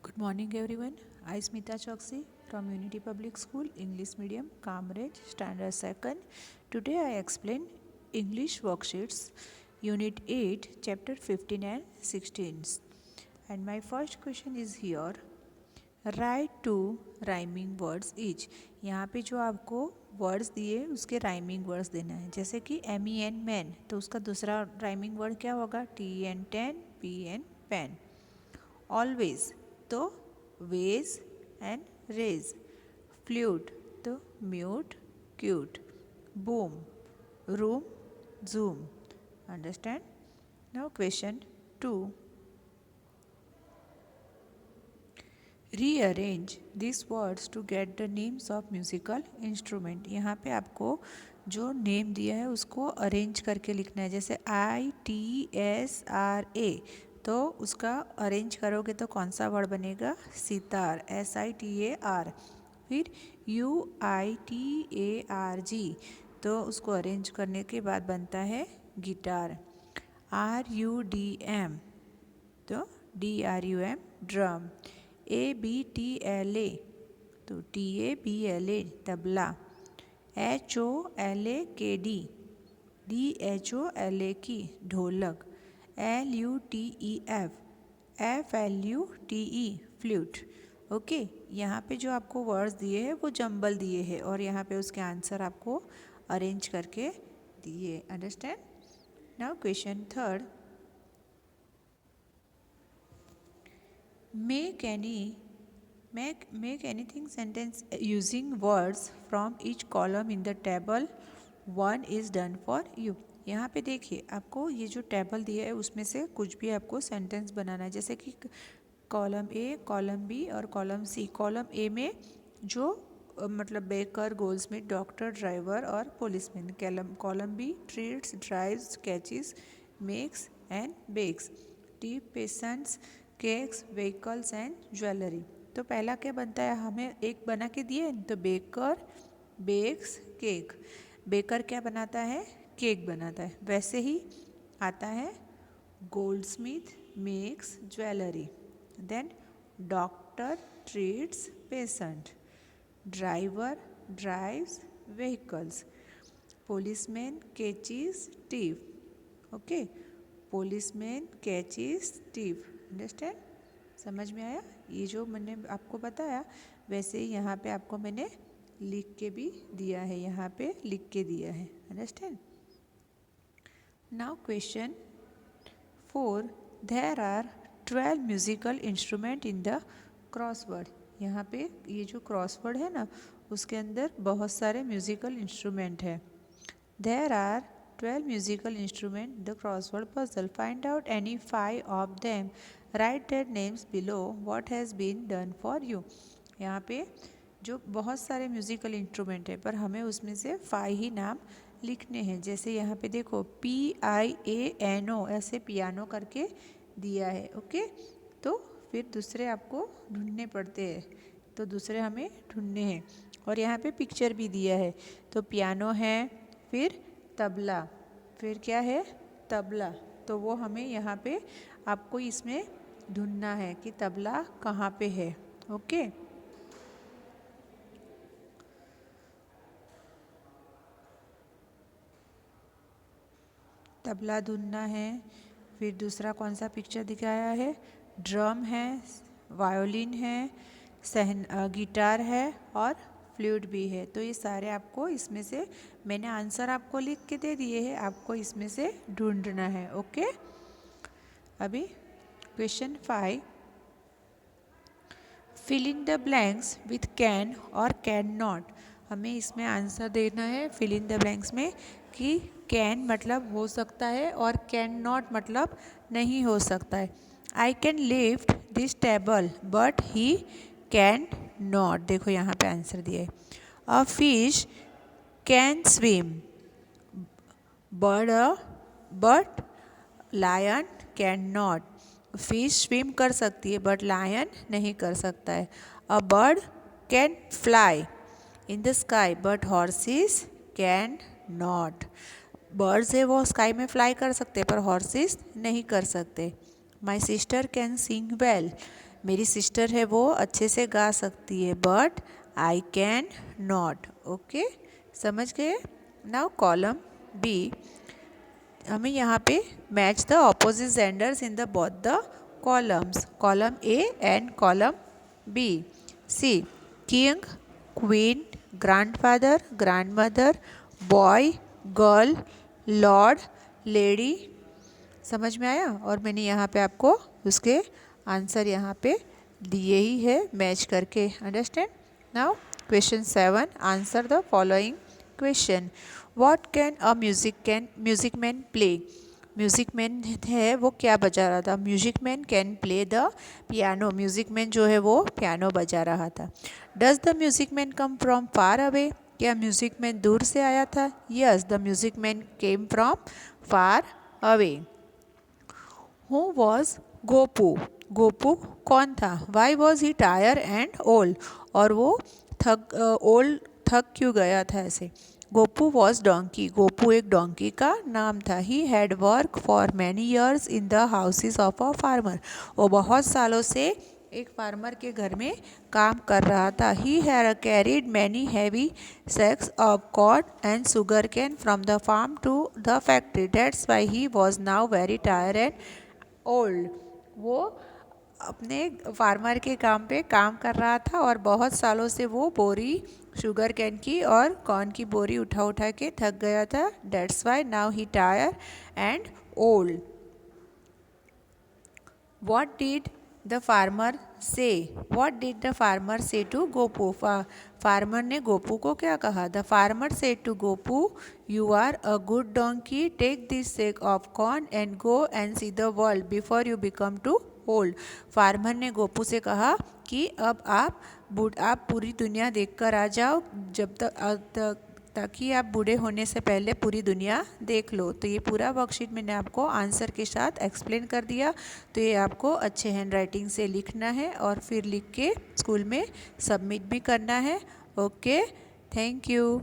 Good morning, everyone. I Smita Choksi from Unity Public School, English Medium, Cambridge, Standard 2nd. Today I explain English worksheets, Unit 8, Chapter 15 and 16. And my first question is here. Write two rhyming words each. यहाँ पे जो आपको words दिए उसके rhyming words देना है। जैसे कि MEN मैन, तो उसका दूसरा राइमिंग वर्ड क्या होगा? TN ten, PN pen. Always तो वेज एंड रेज। फ्लूट तो mute cute. Boom room zoom. Understand? Now question 2, rearrange this words to get the names of musical instrument. यहाँ पे आपको जो नेम दिया है उसको अरेंज करके लिखना है। जैसे ITSRA, तो उसका अरेंज करोगे तो कौन सा वर्ड बनेगा? सितार, SITAR। फिर UITARG, तो उसको अरेंज करने के बाद बनता है गिटार। RUDM, तो DRUM ड्रम। ABTLA, तो TABLA तबला। HOLAKD, DHOLAK ढोलक। LUTEF, FLUTE flute. ओके, यहाँ पे जो आपको वर्ड्स दिए हैं वो जंबल दिए हैं और यहाँ पे उसके आंसर आपको अरेंज करके दिए। Understand? Now question 3, Make anything sentence using words from each column in the table. 1 is done for you. यहाँ पे देखिए आपको ये जो टेबल दिया है उसमें से कुछ भी आपको सेंटेंस बनाना है। जैसे कि कॉलम ए, कॉलम बी और कॉलम सी। कॉलम ए में जो मतलब बेकर, गोल्डस्मिथ, डॉक्टर, ड्राइवर और policeman. Column B treats, drives, catches, makes and bakes. The patients, cakes, vehicles and jewellery. तो पहला क्या बनता है? हमें एक बना के दिए तो बेकर बेक्स केक। बेकर क्या बनाता है? केक बनाता है। वैसे ही आता है goldsmith makes jewellery. Then doctor treats patient. Driver drives vehicles. Policeman catches thief। Okay, policeman catches thief। Understand? समझ में आया? ये जो मैंने आपको बताया वैसे ही यहाँ पे आपको मैंने लिख के भी दिया है। यहाँ पे लिख के दिया है। Understand? Now question 4, there are 12 musical instrument in the crossword. यहाँ पे ये जो क्रॉसवर्ड है ना उसके अंदर बहुत सारे म्यूजिकल इंस्ट्रूमेंट है। There are 12 musical instruments in the crossword puzzle. Find out any 5 of them. Write their names below. What has been done for you? यहाँ पे जो बहुत सारे म्यूज़िकल इंस्ट्रूमेंट है पर हमें उसमें से 5 ही नाम लिखने हैं। जैसे यहाँ पे देखो PIANO ऐसे पियानो करके दिया है। ओके, तो फिर दूसरे आपको ढूंढने पड़ते हैं, तो दूसरे हमें ढूंढने हैं। और यहाँ पे पिक्चर भी दिया है, तो पियानो है, फिर तबला, फिर क्या है? तबला। तो वो हमें यहाँ पे आपको इसमें ढूंढना है कि तबला कहाँ पे है। ओके, तबला ढूंढना है। फिर दूसरा कौन सा पिक्चर दिखाया है? ड्रम है, वायोलिन है, गिटार है और फ्लूट भी है। तो ये सारे आपको इसमें से मैंने आंसर आपको लिख के दे दिए हैं, आपको इसमें से ढूंढना है। ओके, अभी question 5, fill in the blanks with can और कैन नॉट। हमें इसमें आंसर देना है फिल इन द ब्लैंक्स में कि कैन मतलब हो सकता है और कैन नॉट मतलब नहीं हो सकता है। I can lift this table but he can not. देखो यहाँ पे आंसर दिया है। A fish can swim but lion can not. Fish swim कर सकती है बट लायन नहीं कर सकता है। A bird can fly in the sky but horses can not. Birds है वो स्काई में फ्लाई कर सकते हैं पर हॉर्सेस नहीं कर सकते। My sister can sing well मेरी सिस्टर है वो अच्छे से गा सकती है, but I can not. Okay, समझ गए। नाउ कॉलम बी, हमें यहाँ पे match the opposite genders in the both the columns, column A and column B. See, king, queen, grandfather, grandmother, boy, girl, lord, lady. समझ में आया? और मैंने यहाँ पे आपको उसके आंसर यहाँ पे दिए ही है मैच करके। Understand? Now question 7, answer the following question. What can a music man play? Music man है वो क्या बजा रहा था? Music man can play the piano. Music man जो है वो पियानो बजा रहा था। Does the music man come from far away? क्या म्यूजिक मैन दूर से आया था? Yes, the music man came from far away. Who was Gopu? Gopu कौन था? Why was he tyre and old? और वो थक क्यों गया था ऐसे? Gopu was donkey. गोपू एक डोंकी का नाम था। He had work for many years in the houses of a farmer. वो बहुत सालों से एक फार्मर के घर में काम कर रहा था। He had carried many heavy sacks of corn and sugar cane from the farm to the factory. That's why he was now very tire and old. वो अपने फार्मर के काम पे काम कर रहा था और बहुत सालों से वो बोरी शुगर कैन की और कॉर्न की बोरी उठा उठा के थक गया था। That's why now he tyre and old. What did the farmer say? What did the farmer say to Gopu? Farmer ने गोपू को क्या कहा? The farmer said to Gopu, you are a good donkey. Take this sack of corn and go and see the world before you become too old. Farmer ने गोपू से कहा कि अब आप पूरी दुनिया देखकर आ जाओ, जब तक ताकि आप बूढ़े होने से पहले पूरी दुनिया देख लो। तो ये पूरा वर्कशीट मैंने आपको आंसर के साथ एक्सप्लेन कर दिया। तो ये आपको अच्छे हैंड राइटिंग से लिखना है और फिर लिख के स्कूल में सबमिट भी करना है। Okay, thank you.